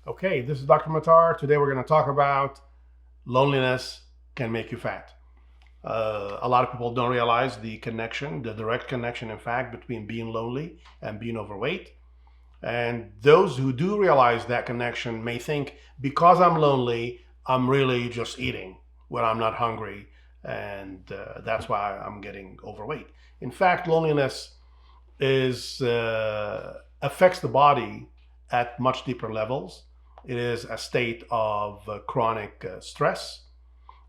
Okay, this is Dr. Matar. Today we're going to talk about loneliness can make you fat. A lot of people don't realize the connection, the direct connection, in fact, between being lonely and being overweight. And those who do realize that connection may think because I'm lonely, I'm really just eating when I'm not hungry. And that's why I'm getting overweight. In fact, loneliness is affects the body at much deeper levels. It is a state of chronic stress.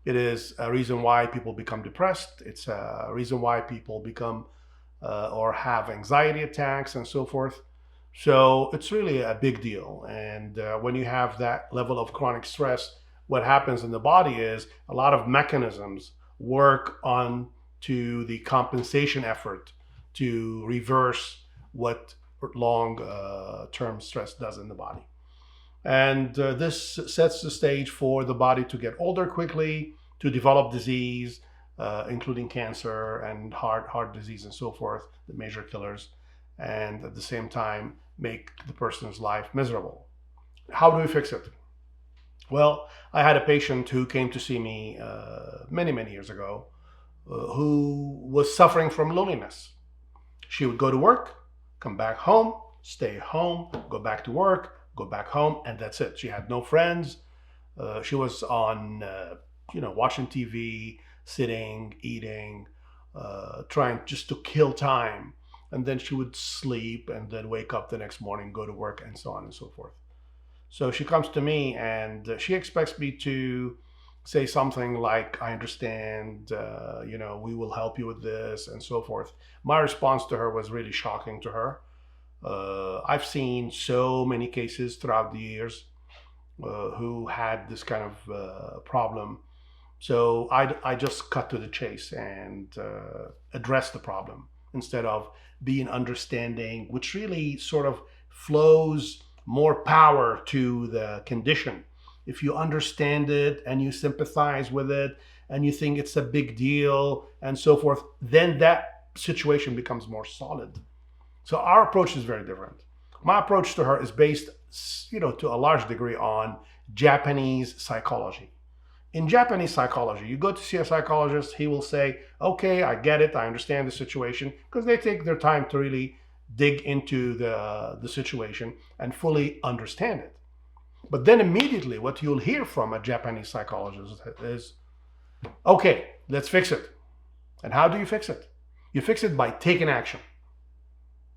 It is a reason why people become depressed. It's a reason why people become or have anxiety attacks and so forth. So it's really a big deal. And when you have that level of chronic stress, what happens in the body is a lot of mechanisms work on to the compensation effort to reverse what long term stress does in the body. And this sets the stage for the body to get older quickly, to develop disease, including cancer and heart disease and so forth, the major killers, and at the same time make the person's life miserable. How do we fix it? Well, I had a patient who came to see me many years ago who was suffering from loneliness. She would go to work, come back home, stay home, go back to work, go back home, and that's it. She had no friends. She was on, watching TV, sitting, eating, trying just to kill time. And then she would sleep and then wake up the next morning, go to work, and so on and so forth. So she comes to me and she expects me to say something like, I understand, we will help you with this and so forth. My response to her was really shocking to her. I've seen so many cases throughout the years who had this kind of problem. So I just cut to the chase and address the problem instead of being understanding, which really sort of flows more power to the condition. If you understand it and you sympathize with it and you think it's a big deal and so forth, then that situation becomes more solid. So our approach is very different. My approach to her is based, to a large degree on Japanese psychology. In Japanese psychology, you go to see a psychologist, he will say, okay, I get it, I understand the situation, because they take their time to really dig into the situation and fully understand it. But then immediately what you'll hear from a Japanese psychologist is, okay, let's fix it. And how do you fix it? You fix it by taking action.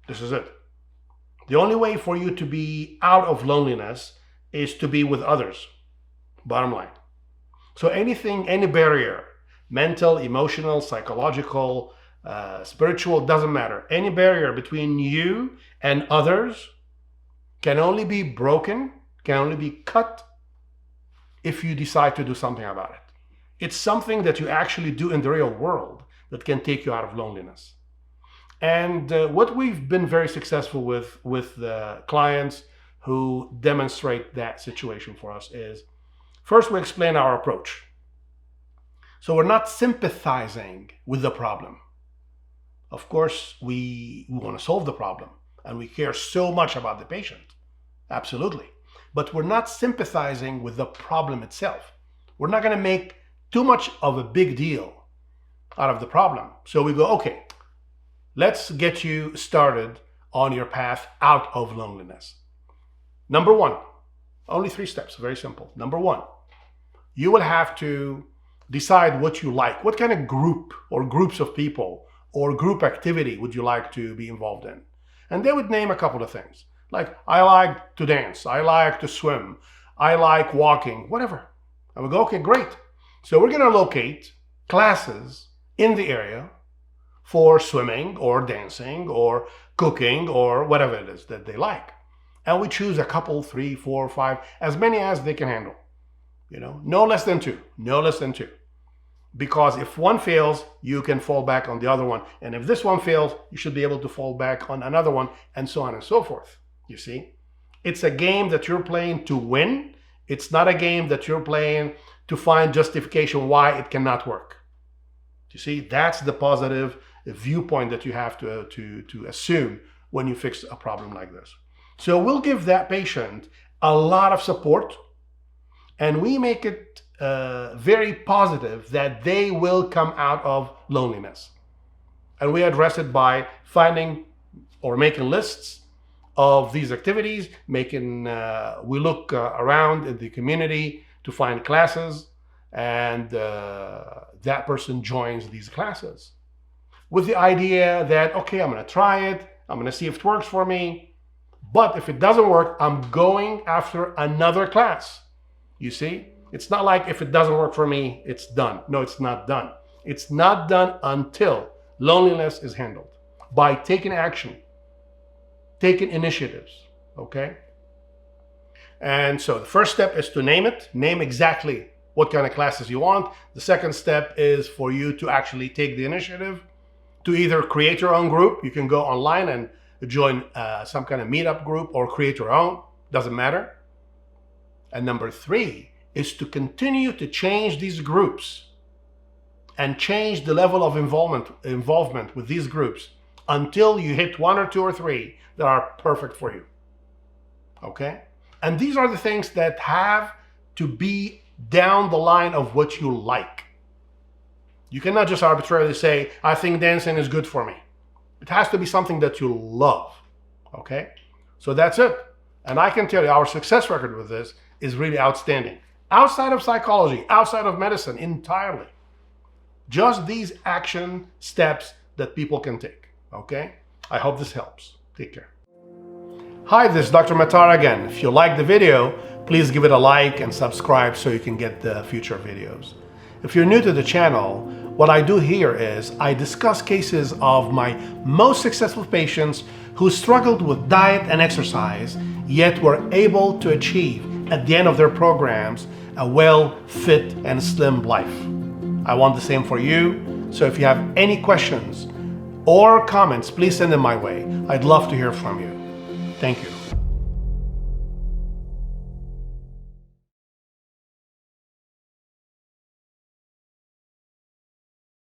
This is it. The only way for you to be out of loneliness is to be with others. Bottom line. So anything, any barrier, mental, emotional, psychological, spiritual, doesn't matter. Any barrier between you and others can only be broken, can only be cut if you decide to do something about it. It's something that you actually do in the real world that can take you out of loneliness. And what we've been very successful with the clients who demonstrate that situation for us is, first we explain our approach. So we're not sympathizing with the problem. Of course, we want to solve the problem and we care so much about the patient. Absolutely. But we're not sympathizing with the problem itself. We're not going to make too much of a big deal out of the problem. So we go, okay, let's get you started on your path out of loneliness. Number one, only 3 steps, very simple. Number one, you will have to decide what you like. What kind of group or groups of people or group activity would you like to be involved in? And they would name a couple of things. Like, I like to dance, I like to swim, I like walking, whatever. And we go, okay, great. So we're going to locate classes in the area for swimming or dancing or cooking or whatever it is that they like. And we choose a couple, 3, 4, 5, as many as they can handle. No less than 2, no less than 2. Because if one fails, you can fall back on the other one. And if this one fails, you should be able to fall back on another one, and so on and so forth. You see? It's a game that you're playing to win. It's not a game that you're playing to find justification why it cannot work. You see? That's the positive viewpoint that you have to assume when you fix a problem like this. So we'll give that patient a lot of support, and we make it very positive that they will come out of loneliness. And we address it by finding or making lists of these activities, we look around in the community to find classes, and that person joins these classes with the idea that, okay, I'm going to try it, I'm going to see if it works for me, but if it doesn't work, I'm going after another class. You see, it's not like if it doesn't work for me, it's done. No, it's not done. It's not done until loneliness is handled by taking action, taking initiatives, okay? And so the first step is to name it. Name exactly what kind of classes you want. The second step is for you to actually take the initiative to either create your own group. You can go online and join some kind of meetup group or create your own, doesn't matter. And number 3 is to continue to change these groups and change the level of involvement with these groups until you hit 1 or 2 or 3 that are perfect for you, okay? And these are the things that have to be down the line of what you like. You cannot just arbitrarily say, I think dancing is good for me. It has to be something that you love, okay? So that's it. And I can tell you our success record with this is really outstanding. Outside of psychology, outside of medicine entirely. Just these action steps that people can take, okay? I hope this helps. Take care. Hi, this is Dr. Matar again. If you like the video, please give it a like and subscribe so you can get the future videos. If you're new to the channel, what I do here is I discuss cases of my most successful patients who struggled with diet and exercise, yet were able to achieve at the end of their programs a well, fit, and slim life. I want the same for you, so if you have any questions or comments, please send them my way. I'd love to hear from you. Thank you.